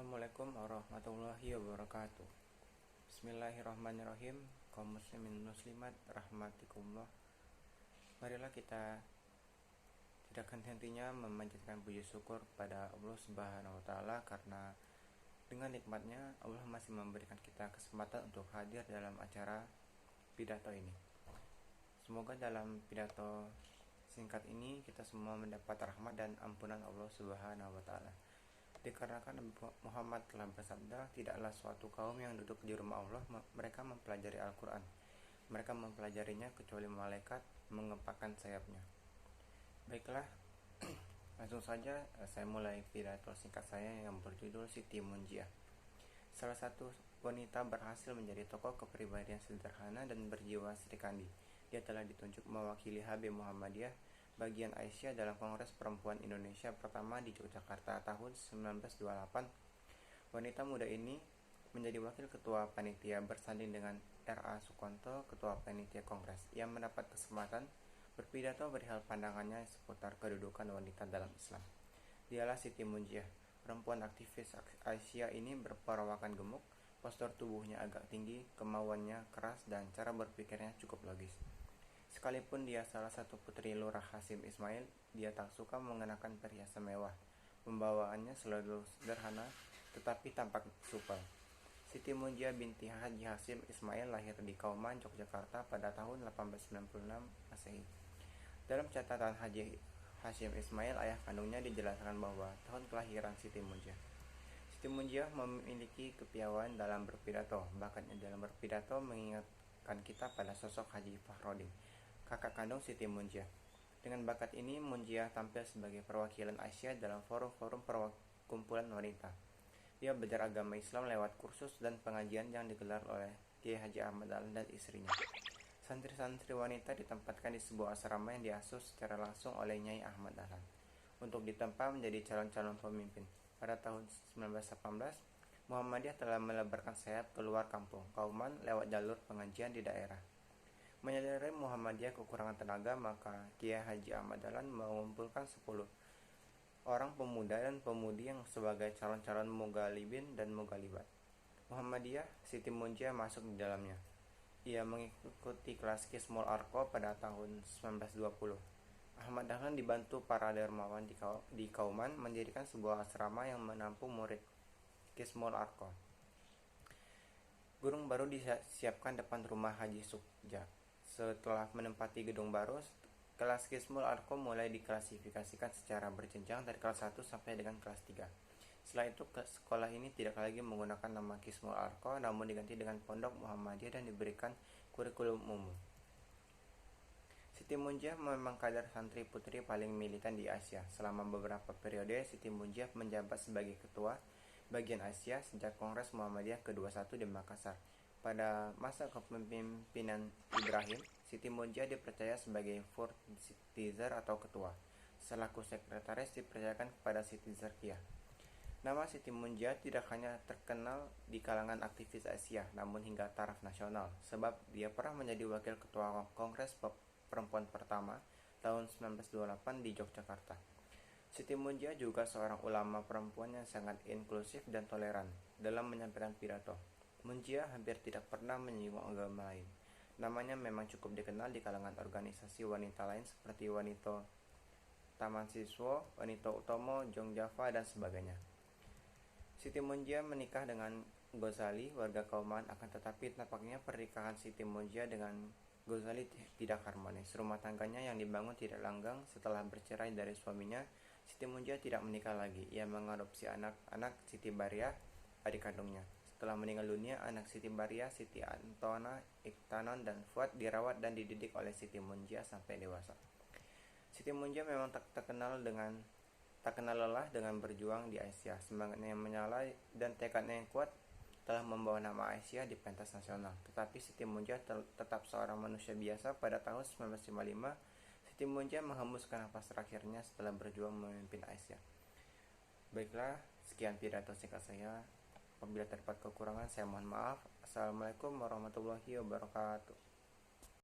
Assalamualaikum warahmatullahi wabarakatuh. Bismillahirrahmanirrahim. Kaum muslimin muslimat rahmatikumullah. Marilah kita tidak henti-hentinya memanjatkan puji syukur pada Allah Subhanahu wa taala, karena dengan nikmatnya Allah masih memberikan kita kesempatan untuk hadir dalam acara pidato ini. Semoga dalam pidato singkat ini kita semua mendapat rahmat dan ampunan Allah Subhanahu wa taala. Dikarenakan Nabi Muhammad telah bersabda, tidaklah suatu kaum yang duduk di rumah Allah mereka mempelajari Al-Quran. Mereka mempelajarinya kecuali malaikat mengepakkan sayapnya. Baiklah, langsung saja saya mulai pidato singkat saya yang berjudul Siti Munjiah. Salah satu wanita berhasil menjadi tokoh kepribadian sederhana dan berjiwa Serikandi. Dia telah ditunjuk mewakili HB Muhammadiyah bagian Aisyah dalam Kongres Perempuan Indonesia pertama di Yogyakarta tahun 1928. Wanita muda ini menjadi wakil ketua panitia bersanding dengan R.A. Sukonto, ketua panitia Kongres. Ia mendapat kesempatan berpidato perihal pandangannya seputar kedudukan wanita dalam Islam. Dialah Siti Munjiah. Perempuan aktivis Aisyah ini berperawakan gemuk, postur tubuhnya agak tinggi, kemauannya keras, dan cara berpikirnya cukup logis. Sekalipun dia salah satu putri Lurah Hasyim Ismail, dia tak suka mengenakan perhiasan mewah. Pembawaannya selalu sederhana, tetapi tampak supel. Siti Munjiah binti Haji Hasyim Ismail lahir di Kauman, Yogyakarta pada tahun 1896 Masehi. Dalam catatan Haji Hasyim Ismail, ayah kandungnya dijelaskan bahwa tahun kelahiran Siti Munjiah. Siti Munjiah memiliki kepiawaian dalam berpidato. Bakatnya dalam berpidato mengingatkan kita pada sosok Haji Fakhruddin, kakak kandung Siti Munjiah. Dengan bakat ini, Munjiah tampil sebagai perwakilan Aisyah dalam forum-forum perkumpulan wanita. Dia belajar agama Islam lewat kursus dan pengajian yang digelar oleh Kiai Haji Ahmad Dahlan dan istrinya. Santri-santri wanita ditempatkan di sebuah asrama yang diasuh secara langsung oleh Nyai Ahmad Dahlan untuk ditempa menjadi calon-calon pemimpin. Pada tahun 1918, Muhammadiyah telah melebarkan sayap keluar kampung Kauman lewat jalur pengajian di daerah. Menyadari Muhammadiyah kekurangan tenaga, maka Kiai Haji Ahmad Dahlan mengumpulkan 10 orang pemuda dan pemudi yang sebagai calon-calon mughalibin dan mughalibat. Muhammadiyah, Siti Munjiah masuk di dalamnya. Ia mengikuti kelas Kismul Arko pada tahun 1920. Ahmad Dahlan dibantu para dermawan di Kauman mendirikan sebuah asrama yang menampung murid Kismul Arko. Gedung baru disiapkan depan rumah Haji Sukja. Setelah menempati gedung baru, kelas Kismul Arko mulai diklasifikasikan secara berjenjang dari kelas 1 sampai dengan kelas 3. Setelah itu, sekolah ini tidak lagi menggunakan nama Kismul Arko, namun diganti dengan Pondok Muhammadiyah dan diberikan kurikulum umum. Siti Munjiah memang kader santri putri paling militan di Asia. Selama beberapa periode, Siti Munjiah menjabat sebagai ketua bagian Asia sejak Kongres Muhammadiyah ke-21 di Makassar. Pada masa kepemimpinan Ibrahim, Siti Munjiah dipercaya sebagai Furtizer atau ketua. Selaku sekretaris dipercayakan kepada Siti Zarkiyah. Nama Siti Munjiah tidak hanya terkenal di kalangan aktivis Asia, namun hingga taraf nasional, sebab dia pernah menjadi wakil ketua Kongres Perempuan pertama tahun 1928 di Yogyakarta. Siti Munjiah juga seorang ulama perempuan yang sangat inklusif dan toleran dalam menyampaikan pidato. Munjiah hampir tidak pernah menyinggung agama lain. Namanya memang cukup dikenal di kalangan organisasi wanita lain seperti Wanita Taman Siswa, Wanita Utomo, Jong Java, dan sebagainya. Siti Munjiah menikah dengan Ghazali, warga Kauman, akan tetapi nampaknya pernikahan Siti Munjiah dengan Ghazali tidak harmonis. Rumah tangganya yang dibangun tidak langgang. Setelah bercerai dari suaminya, Siti Munjiah tidak menikah lagi. Ia mengadopsi anak-anak Siti Bariah, adik kandungnya. Setelah meninggal dunia, anak Siti Bariah, Siti Antona, Iktanon, dan Fuad dirawat dan dididik oleh Siti Munjiah sampai dewasa. Siti Munjiah memang tak kenal lelah dengan berjuang di Aisyah. Semangatnya yang menyala dan tekadnya yang kuat telah membawa nama Aisyah di pentas nasional. Tetapi Siti Munjiah tetap seorang manusia biasa. Pada tahun 1955, Siti Munjiah menghembuskan nafas terakhirnya setelah berjuang memimpin Aisyah. Baiklah, sekian pidato singkat saya. Apabila terdapat kekurangan, saya mohon maaf. Assalamualaikum warahmatullahi wabarakatuh.